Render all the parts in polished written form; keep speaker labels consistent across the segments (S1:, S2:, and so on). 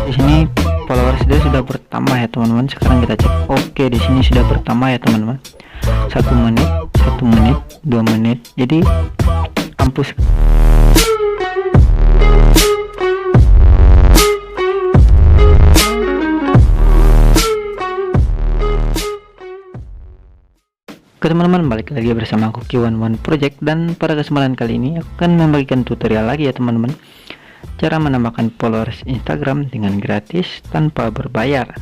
S1: Di sini followers dia sudah bertambah ya teman-teman. Sekarang kita cek. Oke, di sini sudah bertambah ya teman-teman. 1 menit, 2 menit. Jadi kampus. Oke teman-teman, balik lagi bersama aku Q11 Project, dan pada kesempatan kali ini aku akan membagikan tutorial lagi ya teman-teman, cara menambahkan followers Instagram dengan gratis tanpa berbayar,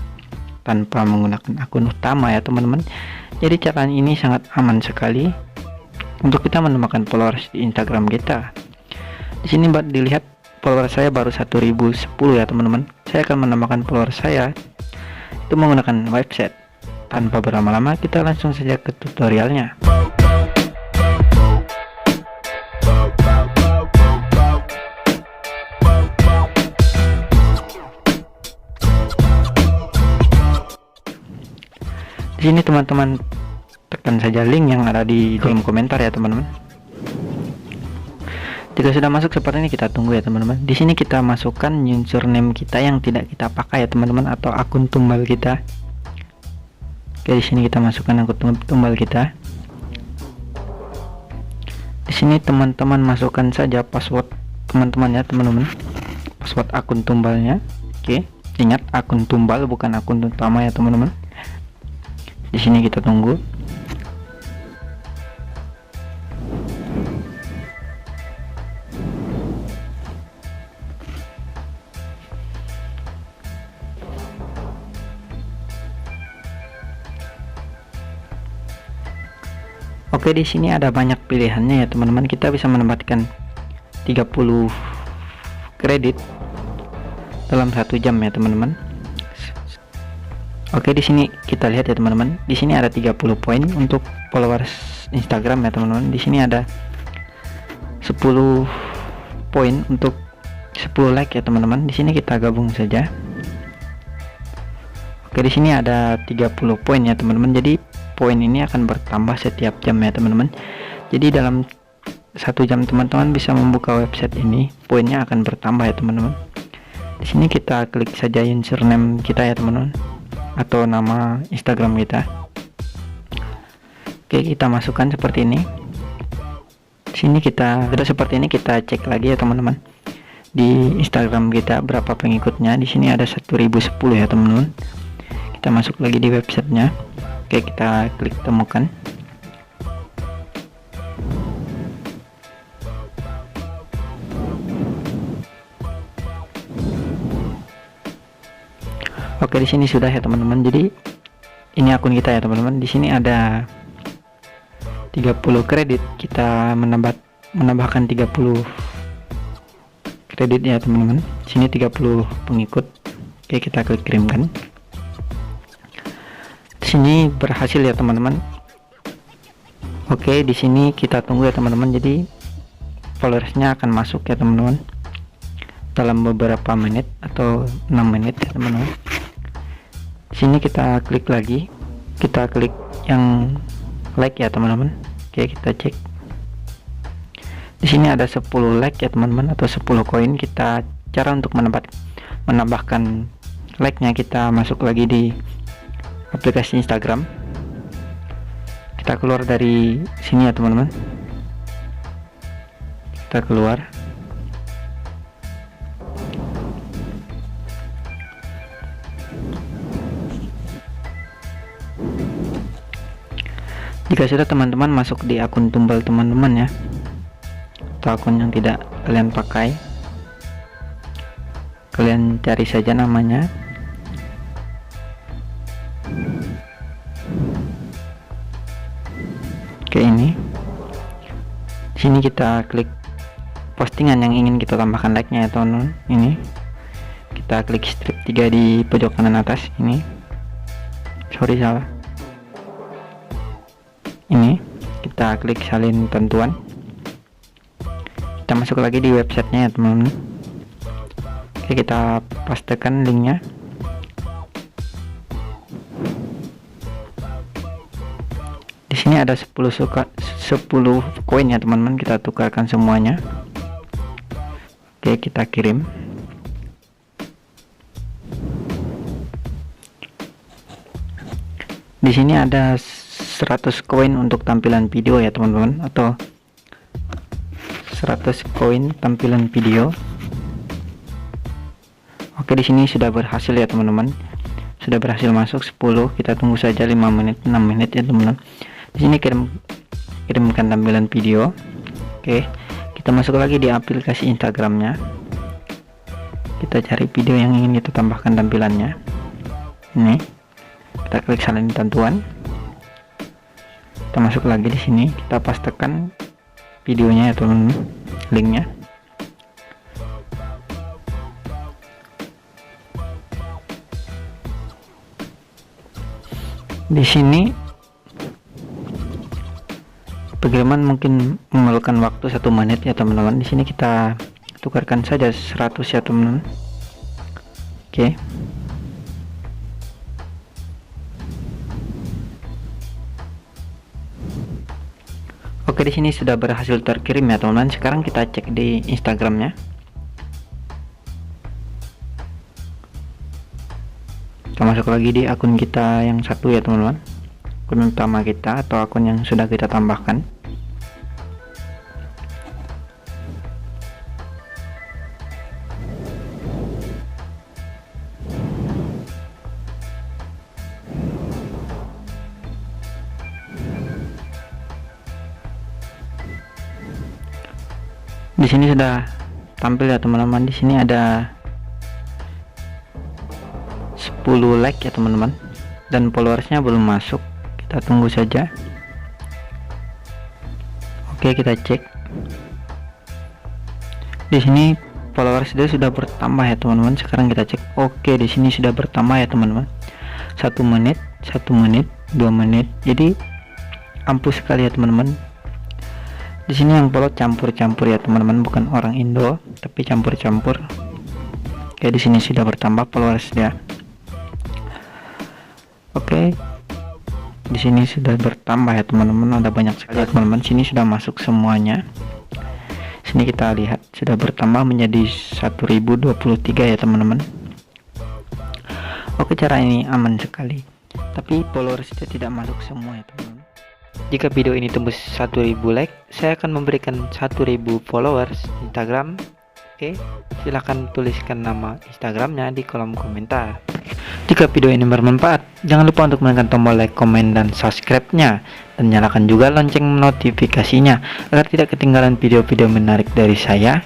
S1: tanpa menggunakan akun utama ya teman-teman. Jadi cara ini sangat aman sekali untuk kita menambahkan followers di Instagram kita. Di sini buat dilihat, followers saya baru 1010 ya teman-teman. Saya akan menambahkan followers saya itu menggunakan website. Tanpa berlama-lama, kita langsung saja ke tutorialnya. Di sini teman-teman tekan saja link yang ada di kolom komentar ya teman-teman. Jika sudah masuk seperti ini, kita tunggu ya teman-teman. Di sini kita masukkan username kita yang tidak kita pakai ya teman-teman, atau akun tumbal kita. Oke, di sini kita masukkan akun tumbal kita. Di sini teman-teman masukkan saja password teman-teman ya teman-teman, password akun tumbalnya. Oke, ingat akun tumbal bukan akun utama ya teman-teman. Di sini kita tunggu. Oke, di sini ada banyak pilihannya ya teman-teman. Kita bisa mendapatkan 30 kredit dalam 1 jam ya teman-teman. Oke, di sini kita lihat ya teman-teman. Di sini ada 30 poin untuk followers Instagram ya teman-teman. Di sini ada 10 poin untuk 10 like ya teman-teman. Di sini kita gabung saja. Oke, di sini ada 30 poin ya teman-teman. Jadi poin ini akan bertambah setiap jam ya teman-teman. Jadi dalam 1 jam teman-teman bisa membuka website ini, poinnya akan bertambah ya teman-teman. Di sini kita klik saja username kita ya teman-teman, atau nama Instagram kita. Oke, kita masukkan seperti ini. Di sini kita sudah seperti ini, kita cek lagi ya teman-teman. Di Instagram kita berapa pengikutnya. Di sini ada 1010 ya teman-teman. Kita masuk lagi di websitenya. Oke, kita klik temukan. Oke, di sini sudah ya teman-teman. Jadi ini akun kita ya teman-teman. Di sini ada 30 kredit. Kita menambahkan 30 kredit ya teman-teman. Di sini 30 pengikut. Oke, kita klik kirimkan. Sini berhasil ya teman-teman. Oke, di sini kita tunggu ya teman-teman. Jadi followersnya akan masuk ya teman-teman dalam beberapa menit atau 6 menit ya teman-teman. Di sini kita klik lagi, kita klik yang like ya teman-teman. Oke, kita cek. Di sini ada 10 like ya teman-teman, atau 10 koin. Kita cara untuk menambahkan like-nya, kita masuk lagi di aplikasi Instagram. Kita keluar dari sini ya teman-teman. Kita keluar. Jika sudah teman-teman masuk di akun tumbal teman-teman ya, atau akun yang tidak kalian pakai, kalian cari saja namanya. Oke, ini di sini kita klik postingan yang ingin kita tambahkan like-nya ya teman-teman. Ini kita klik strip 3 di pojok kanan atas. Ini salah. Ini kita klik salin tentuan. Kita masuk lagi di websitenya ya teman-teman. Oke, kita pastekan linknya. Di sini ada 10 koin ya teman-teman, kita tukarkan semuanya. Oke, kita kirim. Di sini ada 100 koin untuk tampilan video ya teman-teman, atau 100 koin tampilan video. Oke, di sini sudah berhasil ya teman-teman. Sudah berhasil masuk 10. Kita tunggu saja 5 menit, 6 menit ya teman-teman. Di sini kirimkan tampilan video. Oke, kita masuk lagi di aplikasi Instagramnya. Kita cari video yang ingin kita tambahkan tampilannya. Ini kita klik salin tentuan. Kita masuk lagi di sini, kita pastekan videonya ya teman-teman, linknya. Di sini pengiriman mungkin memerlukan waktu 1 menit ya teman-teman. Di sini kita tukarkan saja 100 ya teman-teman. Oke. Oke, di sini sudah berhasil terkirim ya teman-teman. Sekarang kita cek di Instagramnya. Kita masuk lagi di akun kita yang satu ya teman-teman, akun utama kita atau akun yang sudah kita tambahkan. Di sini sudah tampil ya teman-teman. Di sini ada 10 like ya teman-teman, dan followersnya belum masuk. Kita tunggu saja. Oke, kita cek. Di sini followers sudah bertambah ya teman-teman. Sekarang kita cek. Oke, di sini sudah bertambah ya teman-teman. 1 menit, 1 menit, 2 menit. Jadi ampuh sekali ya teman-teman. Di sini yang follow campur-campur ya teman-teman, bukan orang Indo tapi campur-campur. Oke, di sini sudah bertambah followersnya. Oke, di sini sudah bertambah ya teman-teman, ada banyak sekali teman-teman. Sini sudah masuk semuanya. Sini kita lihat sudah bertambah menjadi 1023 ya teman-teman. Oke, cara ini aman sekali, tapi followersnya tidak masuk semua ya teman-teman. Jika video ini tembus 1000 like, saya akan memberikan 1000 followers Instagram. Oke, silahkan tuliskan nama Instagramnya di kolom komentar. Jika video ini bermanfaat, jangan lupa untuk menekan tombol like, komen, dan subscribe-nya, dan nyalakan juga lonceng notifikasinya agar tidak ketinggalan video-video menarik dari saya.